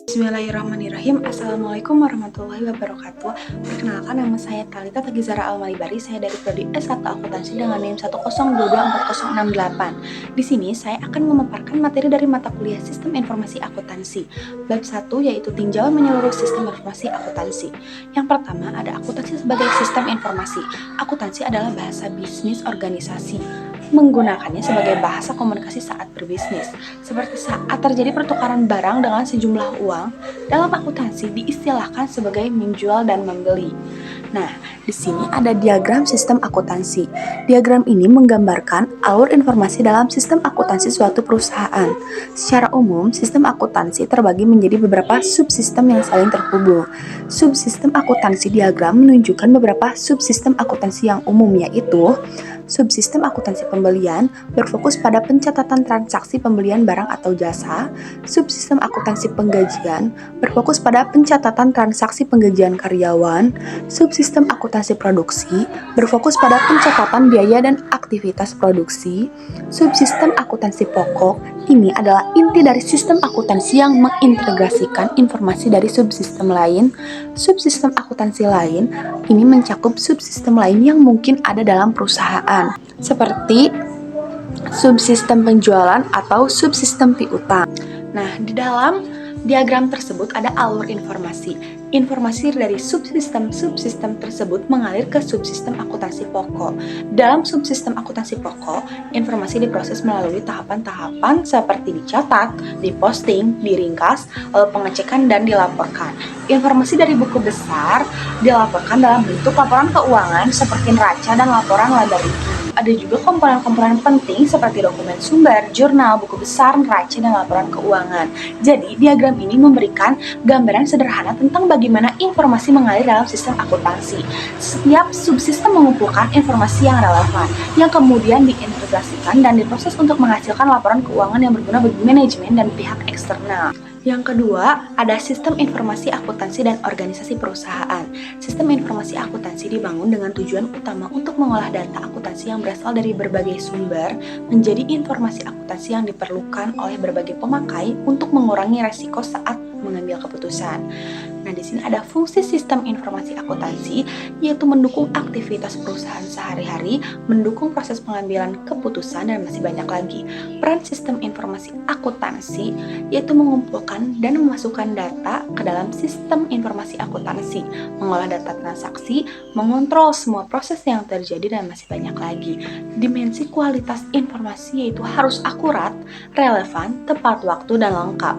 Bismillahirrahmanirrahim. Assalamualaikum warahmatullahi wabarakatuh. Perkenalkan, nama saya Thalita Tagizara Almalibari. Saya dari Prodi S1 Akuntansi dengan NIM 1022408. Di sini saya akan memaparkan materi dari mata kuliah Sistem Informasi Akuntansi. Bab 1 yaitu tinjauan menyeluruh sistem informasi akuntansi. Yang pertama ada akuntansi sebagai sistem informasi. Akuntansi adalah bahasa bisnis organisasi. Menggunakannya sebagai bahasa komunikasi saat berbisnis, seperti saat terjadi pertukaran barang dengan sejumlah uang. Dalam akuntansi diistilahkan sebagai menjual dan membeli. Nah, di sini ada diagram sistem akuntansi. Diagram ini menggambarkan alur informasi dalam sistem akuntansi suatu perusahaan. Secara umum, sistem akuntansi terbagi menjadi beberapa subsistem yang saling terhubung. Subsistem akuntansi diagram menunjukkan beberapa subsistem akuntansi yang umum, yaitu subsistem akuntansi pembelian berfokus pada pencatatan transaksi pembelian barang atau jasa. Subsistem akuntansi penggajian berfokus pada pencatatan transaksi penggajian karyawan. Subsistem akuntansi produksi berfokus pada pencatatan biaya dan aktivitas produksi. Subsistem akuntansi pokok ini adalah inti dari sistem akuntansi yang mengintegrasikan informasi dari subsistem lain. Subsistem akuntansi lain ini mencakup subsistem lain yang mungkin ada dalam perusahaan, seperti subsistem penjualan atau subsistem piutang. Nah, di dalam diagram tersebut ada alur informasi. Informasi dari subsistem tersebut mengalir ke subsistem akuntansi pokok. Dalam subsistem akuntansi pokok, informasi diproses melalui tahapan-tahapan seperti dicatat, diposting, diringkas, lalu pengecekan, dan dilaporkan. Informasi dari buku besar dilaporkan dalam bentuk laporan keuangan seperti neraca dan laporan laba rugi. Ada juga komponen-komponen penting seperti dokumen sumber, jurnal, buku besar, neraca, dan laporan keuangan. Jadi, diagram ini memberikan gambaran sederhana tentang bagaimana informasi mengalir dalam sistem akuntansi. Setiap subsistem mengumpulkan informasi yang relevan, yang kemudian diintegrasikan dan diproses untuk menghasilkan laporan keuangan yang berguna bagi manajemen dan pihak eksternal. Yang kedua, ada sistem informasi akuntansi dan organisasi perusahaan. Sistem informasi akuntansi dibangun dengan tujuan utama untuk mengolah data akuntansi yang berasal dari berbagai sumber menjadi informasi akuntansi yang diperlukan oleh berbagai pemakai untuk mengurangi resiko saat mengambil keputusan. Nah, di sini ada fungsi sistem informasi akuntansi, yaitu mendukung aktivitas perusahaan sehari-hari, mendukung proses pengambilan keputusan, dan masih banyak lagi. Peran sistem informasi akuntansi yaitu mengumpulkan dan memasukkan data ke dalam sistem informasi akuntansi, mengolah data transaksi, mengontrol semua proses yang terjadi, dan masih banyak lagi. Dimensi kualitas informasi yaitu harus akurat, relevan, tepat waktu, dan lengkap.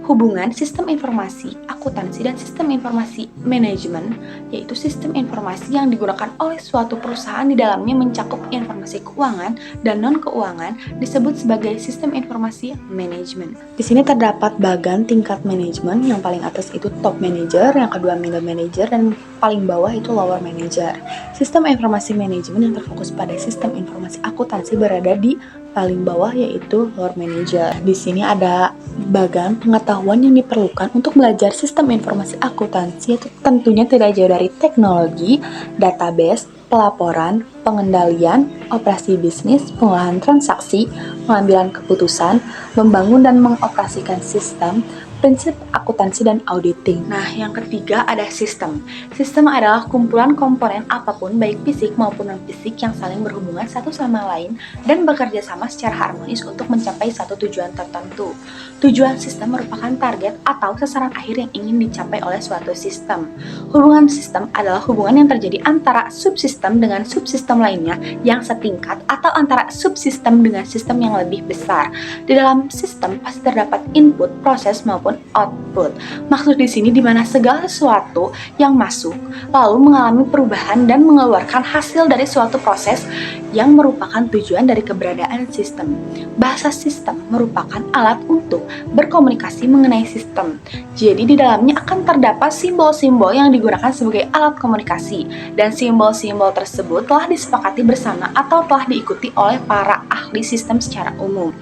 Hubungan sistem informasi akuntansi dan sistem informasi manajemen, yaitu sistem informasi yang digunakan oleh suatu perusahaan di dalamnya mencakup informasi keuangan dan non-keuangan, disebut sebagai sistem informasi manajemen. Di sini terdapat bagan tingkat manajemen, yang paling atas itu top manager, yang kedua middle manager, dan paling bawah itu lower manager. Sistem informasi manajemen yang terfokus pada sistem informasi akuntansi berada di paling bawah, yaitu lower manager. Di sini ada bagan pengetahuan yang diperlukan untuk belajar sistem informasi akuntansi, yaitu tentunya tidak jauh dari teknologi, database, pelaporan, pengendalian, operasi bisnis, pengolahan transaksi, pengambilan keputusan, membangun dan mengoperasikan sistem, prinsip akuntansi, dan auditing. Nah, yang ketiga ada sistem. Sistem adalah kumpulan komponen apapun, baik fisik maupun non-fisik, yang saling berhubungan satu sama lain dan bekerja sama secara harmonis untuk mencapai satu tujuan tertentu. Tujuan sistem merupakan target atau sasaran akhir yang ingin dicapai oleh suatu sistem. Hubungan sistem adalah hubungan yang terjadi antara subsistem dengan subsistem lainnya yang setingkat, atau antara subsistem dengan sistem yang lebih besar. Di dalam sistem pasti terdapat input, proses, maupun output. Maksud di sini di mana segala sesuatu yang masuk lalu mengalami perubahan dan mengeluarkan hasil dari suatu proses yang merupakan tujuan dari keberadaan sistem. Bahasa sistem merupakan alat untuk berkomunikasi mengenai sistem. Jadi di dalamnya akan terdapat simbol-simbol yang digunakan sebagai alat komunikasi, dan simbol-simbol tersebut telah disepakati bersama atau telah diikuti oleh para ahli sistem secara umum.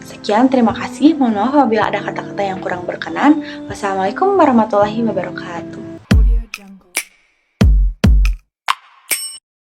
Sekian, terima kasih. Mohon maaf apabila ada kata-kata yang kurang berkenan. Wassalamualaikum warahmatullahi wabarakatuh.